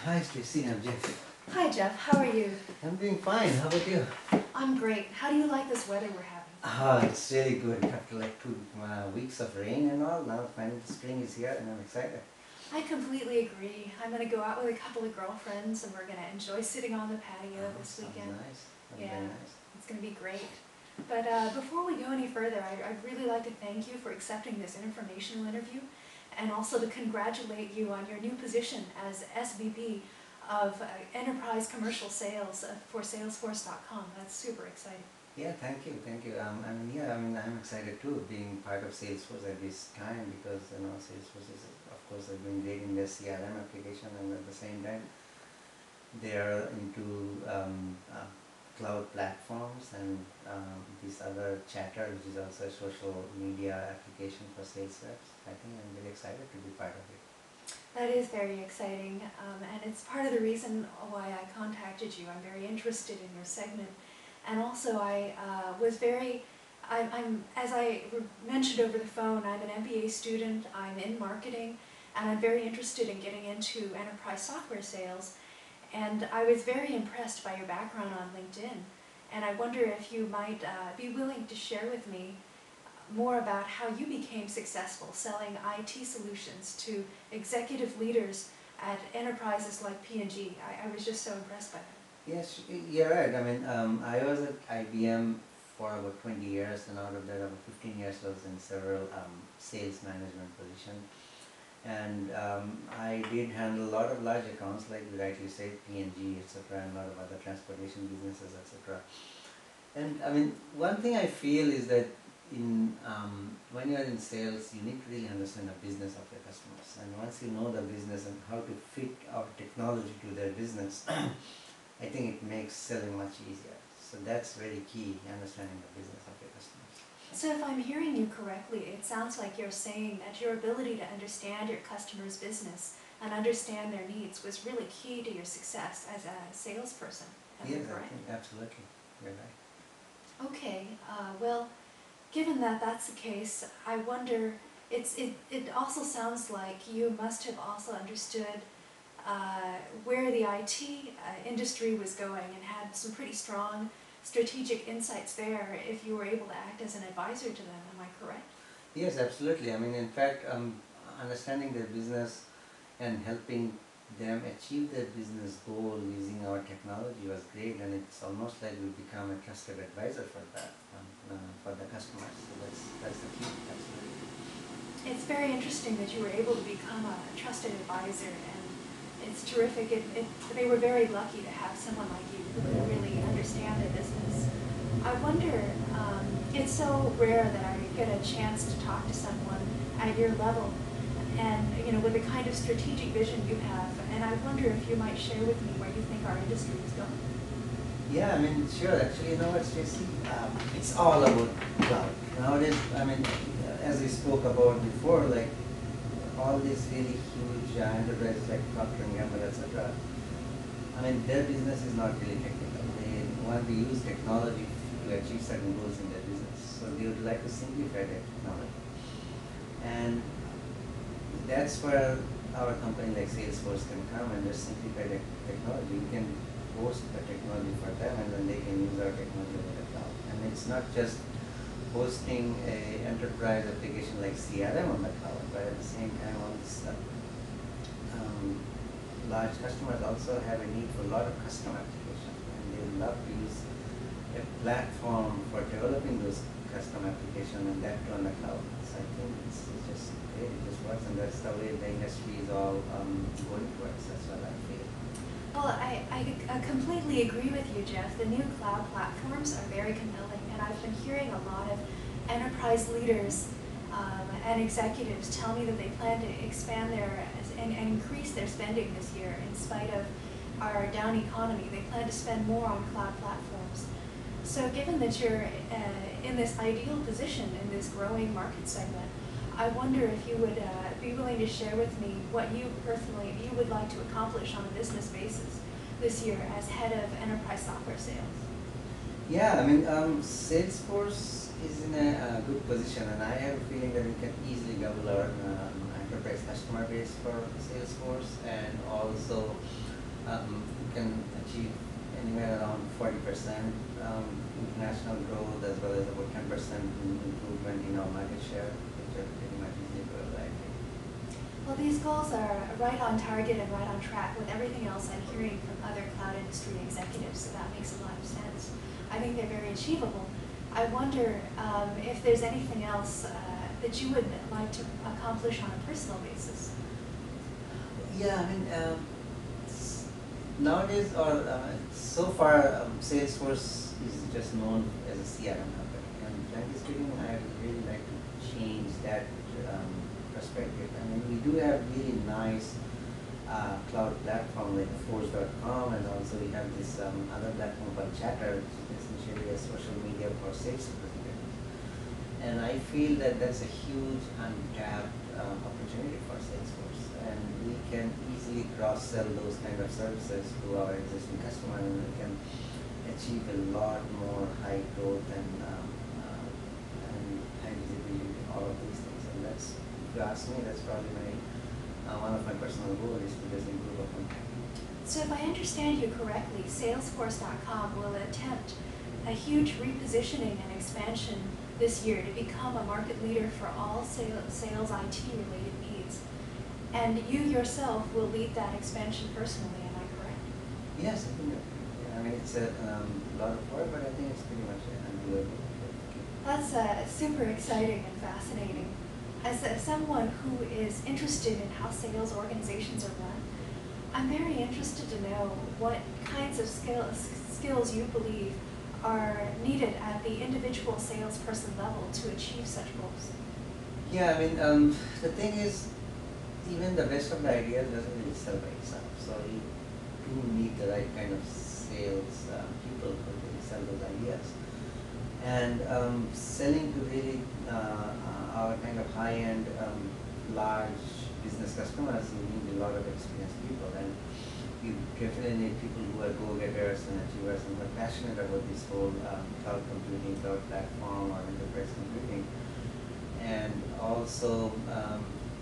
Hi Stacey, I'm Jeff. Hi Jeff, how are you? I'm doing fine, how about you? I'm great. How do you like this weather we're having? It's really good. After like 2 weeks of rain and all, now finally the spring is here and I'm excited. I completely agree. I'm going to go out with a couple of girlfriends and we're going to enjoy sitting on the patio this Sounds weekend. nice. Sounds Yeah, very nice. it's going to be great. But before we go any further, I'd really like to thank you for accepting this informational interview and also to congratulate you on your new position as SVP of Enterprise Commercial Sales for Salesforce.com. That's super exciting. Yeah, thank you, thank you. I'm excited too, being part of Salesforce at this time because Salesforce is, of course, doing great in their CRM application, and at the same time, they are into cloud platforms and this other Chatter, which is also a social media application for sales reps. I think I'm really excited to be part of it. That is very exciting, and it's part of the reason why I contacted you. I'm very interested in your segment, and also as I mentioned over the phone, I'm an MBA student, I'm in marketing, and I'm very interested in getting into enterprise software sales, and I was very impressed by your background on LinkedIn, and I wonder if you might be willing to share with me more about how you became successful selling IT solutions to executive leaders at enterprises like P&G. I was just so impressed by that. Yes, you're right. I was at IBM for about 20 years, and out of that, about 15 years I was in several sales management positions. And I did handle a lot of large accounts, like you rightly said, P&G, etc., and a lot of other transportation businesses, etc. And one thing I feel is that when you're in sales, you need to really understand the business of your customers. And once you know the business and how to fit our technology to their business, I think it makes selling much easier. So that's very key, understanding the business of your customers. So if I'm hearing you correctly, it sounds like you're saying that your ability to understand your customer's business and understand their needs was really key to your success as a salesperson. Am I correct? I think absolutely. You're right. Okay, well, given that that's the case, I wonder, it also sounds like you must have also understood where the IT industry was going and had some pretty strong strategic insights there if you were able to act as an advisor to them. Am I correct? Yes, absolutely. In fact, understanding their business and helping them achieve their business goal using our technology was great, and it's almost like we become a trusted advisor for that, for the customers. So that's the key, absolutely. It's very interesting that you were able to become a trusted advisor, and it's terrific. They were very lucky to have someone like you who could really understand their business. I wonder, it's so rare that I get a chance to talk to someone at your level and with the kind of strategic vision you have, and I wonder if you might share with me where you think our industry is going. Yeah, sure. Actually, you know what, Stacey? It's all about cloud. Nowadays, as we spoke about before, like all these really huge enterprises like Procter & Gamble, etc. Their business is not really technical. They want to use technology to achieve certain goals in their business. So they would like to simplify their technology. And that's where our company like Salesforce can come and just simplify the technology. We can host the technology for them, and then they can use our technology in the cloud. And it's not just hosting a enterprise application like CRM on the cloud, but at the same time, all this large customers also have a need for a lot of custom applications, and they would love to use a platform for developing those custom applications, and that too on the cloud. So I think it's just great. It just works, and that's the way the industry is all going towards. That's what I feel. Well, I completely agree with you, Jeff. The new cloud platforms are very compelling, and I've been hearing a lot of enterprise leaders and executives tell me that they plan to expand and increase their spending this year in spite of our down economy. They plan to spend more on cloud platforms. So given that you're in this ideal position in this growing market segment, I wonder if you would be willing to share with me what you would like to accomplish on a business basis this year as head of enterprise software sales. Yeah, Salesforce is in a good position, and I have a feeling that we can easily double our enterprise customer base for Salesforce, and also You can achieve anywhere around 40% international growth, as well as about 10% improvement in our market share, which are pretty much easy to I think. Well, these goals are right on target and right on track with everything else I'm hearing from other cloud industry executives, so that makes a lot of sense. I think they're very achievable. I wonder if there's anything else that you would like to accomplish on a personal basis. Yeah, I mean, nowadays, or so far, Salesforce is just known as a CRM company. And frankly speaking, I would really like to change that perspective. I mean, we do have really nice cloud platform like Force.com, and also we have this other platform called Chatter, which is essentially a social media for sales representatives. And I feel that that's a huge untapped opportunity for Salesforce, and we can easily cross-sell those kind of services to our existing customer, and we can achieve a lot more high growth and high visibility, all of these things. And that's, if you ask me, that's probably my one of my personal goals is to just improve upon that. So if I understand you correctly, Salesforce.com will attempt a huge repositioning and expansion this year to become a market leader for all sales IT related needs. And you yourself will lead that expansion personally, am I correct? Yes, I think that, yeah, I mean, it's a lot of work, but I think it's pretty much doable. That's super exciting and fascinating. As someone who is interested in how sales organizations are run, I'm very interested to know what kinds of skills you believe are needed at the individual salesperson level to achieve such goals. Yeah, I mean, the thing is, even the best of the ideas doesn't really sell by itself. So you do need the right kind of sales people who really sell those ideas. And selling to really our kind of high-end, large business customers, you need a lot of experienced people, and you definitely need people who are go-getters and achievers and who are passionate about this whole cloud computing, cloud platform, or enterprise computing. And also,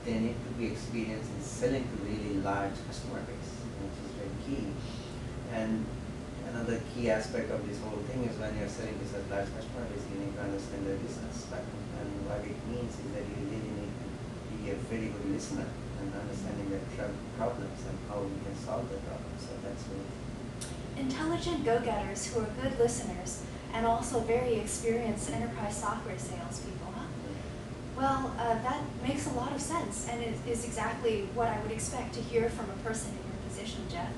they need to be experienced in selling to really large customer base, which is very key. And another key aspect of this whole thing is when you're selling to such large customer base, you need to understand their business. And what it means is that you really need to be a very good listener and understanding their problems and how we can solve the problems. So that's really Intelligent go-getters who are good listeners and also very experienced enterprise software salespeople, huh? Well, that makes a lot of sense, and it is exactly what I would expect to hear from a person in your position, Jeff.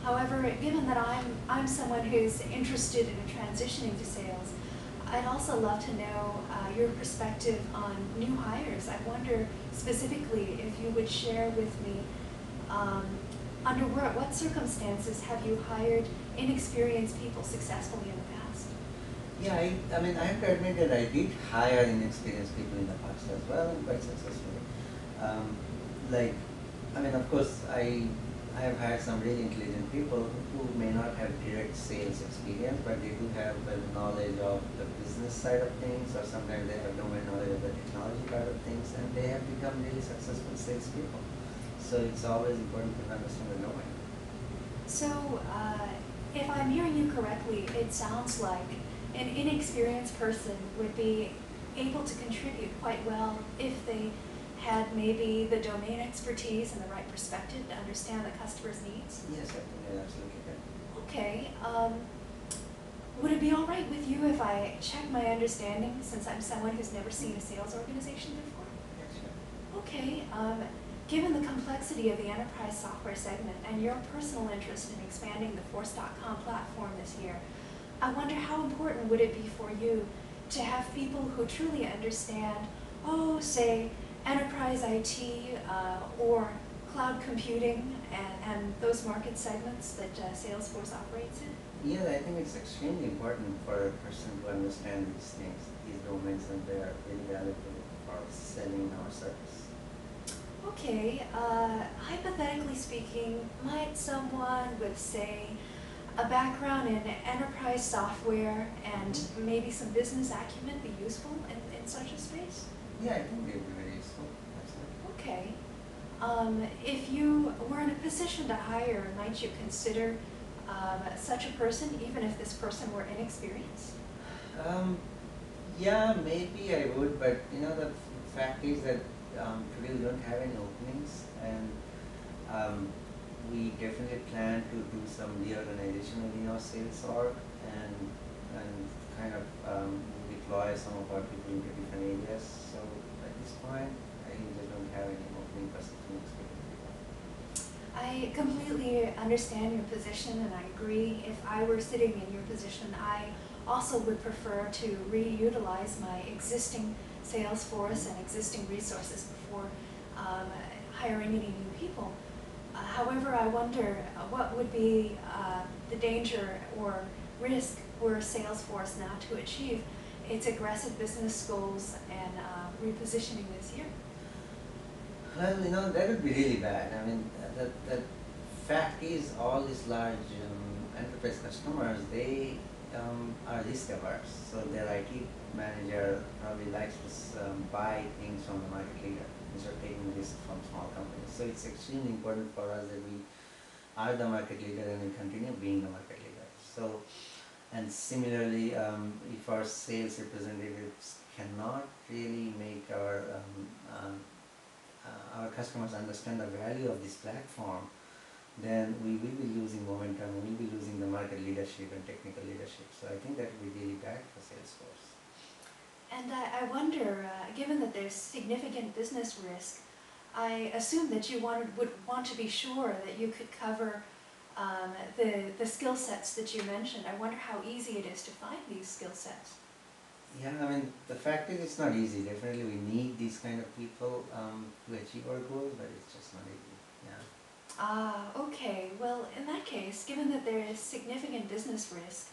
However, given that I'm someone who's interested in transitioning to sales, I'd also love to know your perspective on new hires. I wonder specifically if you would share with me under what circumstances have you hired inexperienced people successfully in the past? Yeah, I mean, I have to admit that I did hire inexperienced people in the past as well, and quite successfully. I mean, of course, I have hired some really intelligent people who may not have direct sales experience, but they do have a knowledge of the business side of things, or sometimes they have domain knowledge of the technology part of things, and they have become really successful salespeople. So it's always important to understand the domain. So, if I'm hearing you correctly, it sounds like an inexperienced person would be able to contribute quite well if they had maybe the domain expertise and the right perspective to understand the customer's needs? Yes, I think you're absolutely right. Okay. Would it be all right with you if I check my understanding, since I'm someone who's never seen a sales organization before? Yes, sure. Okay. Given the complexity of the enterprise software segment and your personal interest in expanding the Force.com platform this year, I wonder how important would it be for you to have people who truly understand, say, enterprise IT or cloud computing and those market segments that Salesforce operates in? Yeah, I think it's extremely important for a person to understand these things, these domains, and they are really valuable for selling our service. Okay, hypothetically speaking, might someone with, say, a background in enterprise software and maybe some business acumen be useful in such a space? Yeah, I think they would be very useful. Absolutely. Okay. If you were in a position to hire, might you consider such a person, even if this person were inexperienced? Um, yeah, maybe I would, but the fact is that today we don't have any openings, and um, we definitely plan to do some reorganization within our sales org, and kind of deploy some of our people into different areas. So at this point, I just don't have any opening for such an experienced people. I completely understand your position, and I agree. If I were sitting in your position, I also would prefer to reutilize my existing sales force and existing resources before hiring any new people. However, I wonder what would be the danger or risk were Salesforce not to achieve its aggressive business goals and repositioning this year. Well, that would be really bad. I mean, the fact is, all these large enterprise customers, they are risk averse. So their IT manager probably likes to buy things from the market leader instead of taking risk from small companies. So it's extremely important for us that we are the market leader and we continue being the market leader. So, and similarly, if our sales representatives cannot really make our customers understand the value of this platform, then we will be losing momentum, we will be losing the market leadership and technical leadership. So I think that would be really bad for Salesforce. And I wonder, given that there's significant business risk, I assume that you would want to be sure that you could cover the skill sets that you mentioned. I wonder how easy it is to find these skill sets. Yeah, I mean, the fact is it's not easy. Definitely we need these kind of people to achieve our goals, but it's just not easy. Yeah. Ah, okay. Well, in that case, given that there is significant business risk,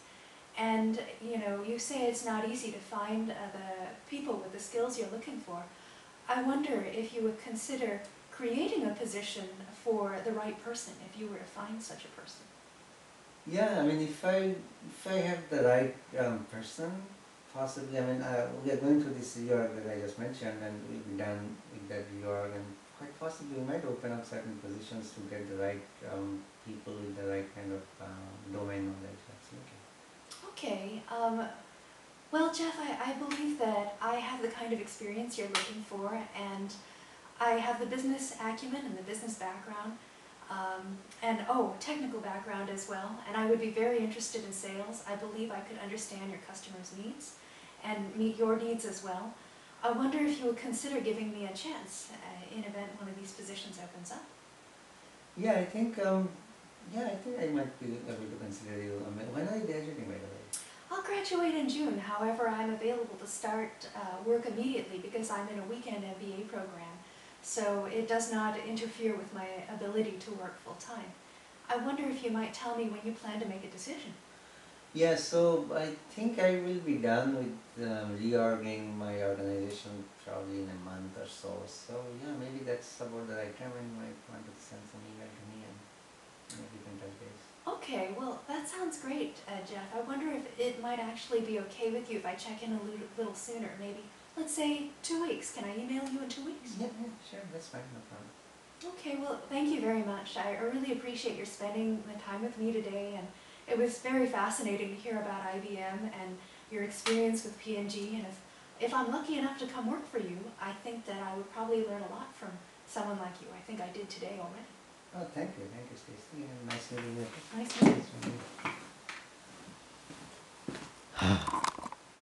and you say it's not easy to find the people with the skills you're looking for, I wonder if you would consider creating a position for the right person if you were to find such a person. Yeah, I mean, if I have the right person, possibly. I mean, we are going through this reorg that I just mentioned, and we'll be done with that reorg, and quite possibly we might open up certain positions to get the right people with the right kind of domain knowledge. Absolutely. Okay. Well, Jeff, I believe that I have the kind of experience you're looking for, and I have the business acumen and the business background, and technical background as well, and I would be very interested in sales. I believe I could understand your customers' needs and meet your needs as well. I wonder if you would consider giving me a chance in event one of these positions opens up. Yeah, I think I might be able to consider you. I mean, when are you graduating, by the way? I'll graduate in June. However, I'm available to start work immediately because I'm in a weekend MBA program, so it does not interfere with my ability to work full-time. I wonder if you might tell me when you plan to make a decision. Yeah, so I think I will be done with reorging my organization probably in a month or so. So yeah, maybe that's about the right time when you might want to send some email to me and maybe we can touch base. Okay, well, that sounds great, Jeff. I wonder if it might actually be okay with you if I check in a little sooner, maybe, let's say 2 weeks. Can I email you in 2 weeks? Yeah, sure, that's fine, no problem. Okay, well, thank you very much. I really appreciate your spending the time with me today, and it was very fascinating to hear about IBM and your experience with P&G, and if I'm lucky enough to come work for you, I think that I would probably learn a lot from someone like you. I think I did today already. Oh, thank you,